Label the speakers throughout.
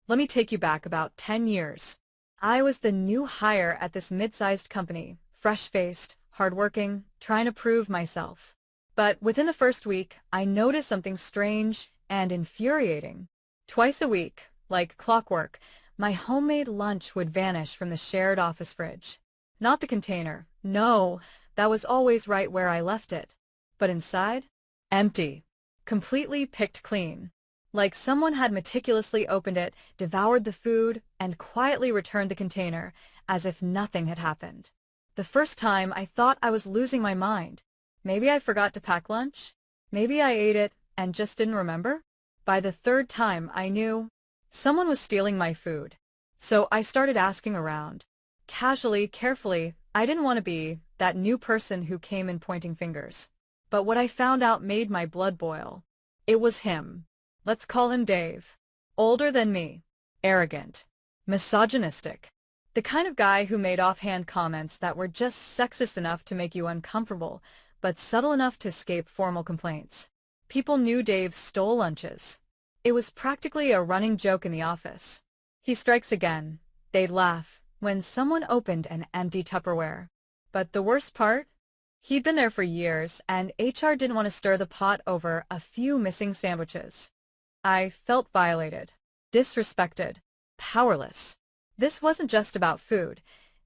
Speaker 1: Let me take you back about 10 years. I was the new hire at this mid-sized company, fresh-faced, hardworking, trying to prove myself. But within the first week, I noticed something strange and infuriating. Twice a week, like clockwork, my homemade lunch would vanish from the shared office fridge. Not the container, no, that was always right where I left it. But inside? Empty. Completely picked clean. Like someone had meticulously opened it, devoured the food, and quietly returned the container, as if nothing had happened. The first time, I thought I was losing my mind. Maybe I forgot to pack lunch? Maybe I ate it and just didn't remember? By the third time, I knew someone was stealing my food. So I started asking around. Casually, carefully, I didn't want to be that new person who came in pointing fingers. But what I found out made my blood boil. It was him. Let's call him Dave. Older than me. Arrogant. Misogynistic. The kind of guy who made offhand comments that were just sexist enough to make you uncomfortable, but subtle enough to escape formal complaints. People knew Dave stole lunches. It was practically a running joke in the office. He strikes again. They'd laugh when someone opened an empty Tupperware. But the worst part? He'd been there for years, and HR didn't want to stir the pot over a few missing sandwiches. I felt violated, disrespected, powerless. This wasn't just about food.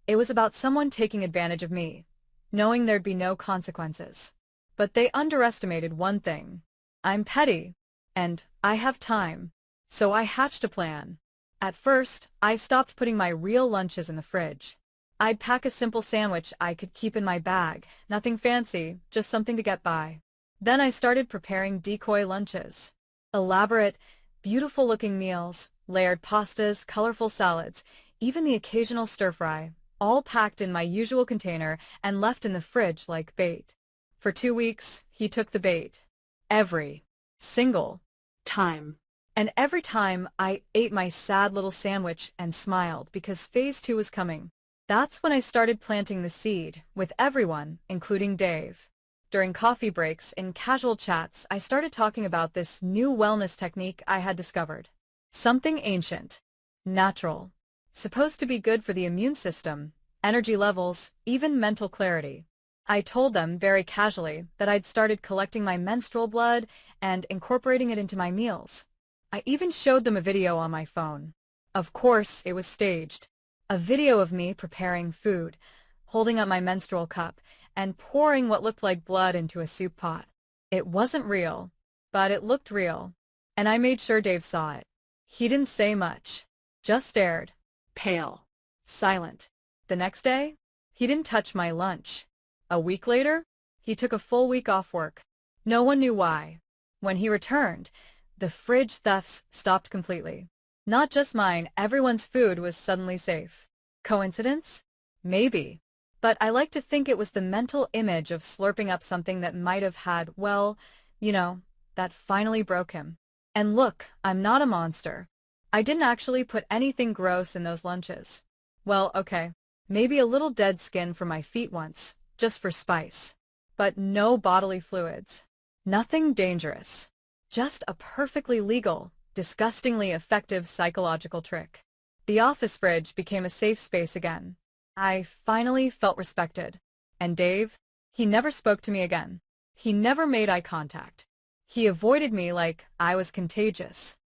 Speaker 1: It was about someone taking advantage of me, knowing there'd be no consequences. But they underestimated one thing. I'm petty, and I have time. So I hatched a plan. At first, I stopped putting my real lunches in the fridge. I'd pack a simple sandwich I could keep in my bag, nothing fancy, just something to get by. Then I started preparing decoy lunches. Elaborate, beautiful-looking meals, layered pastas, colorful salads, even the occasional stir-fry, all packed in my usual container and left in the fridge like bait. For 2 weeks, he took the bait. Every single time. And every time, I ate my sad little sandwich and smiled because phase 2 was coming. That's when I started planting the seed, with everyone, including Dave. During coffee breaks and casual chats, I started talking about this new wellness technique I had discovered. Something ancient, natural, supposed to be good for the immune system, energy levels, even mental clarity. I told them very casually that I'd started collecting my menstrual blood and incorporating it into my meals. I even showed them a video on my phone. Of course, it was staged. A video of me preparing food, holding up my menstrual cup, and pouring what looked like blood into a soup pot. It wasn't real, but it looked real, and I made sure Dave saw it. He didn't say much, just stared, pale, silent. The next day, he didn't touch my lunch. A week later, he took a full week off work. No one knew why. When he returned, the fridge thefts stopped completely. Not just mine, everyone's food was suddenly safe. Coincidence? Maybe. But I like to think it was the mental image of slurping up something that might have had, well, that finally broke him. And look, I'm not a monster. I didn't actually put anything gross in those lunches. Well, okay, maybe a little dead skin from my feet once, just for spice. But no bodily fluids. Nothing dangerous. Just a perfectly legal, disgustingly effective psychological trick. The office fridge became a safe space again. I finally felt respected. And Dave? He never spoke to me again. He never made eye contact. He avoided me like I was contagious.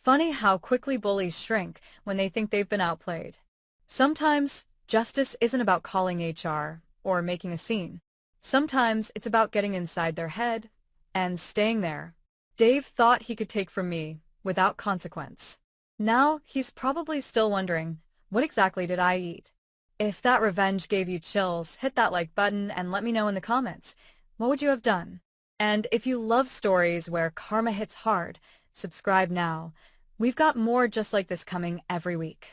Speaker 1: Funny how quickly bullies shrink when they think they've been outplayed. Sometimes, justice isn't about calling HR or making a scene. Sometimes it's about getting inside their head and staying there. Dave thought he could take from me without consequence. Now he's probably still wondering, what exactly did I eat? If that revenge gave you chills, hit that like button and let me know in the comments. What would you have done? And if you love stories where karma hits hard, subscribe now. We've got more just like this coming every week.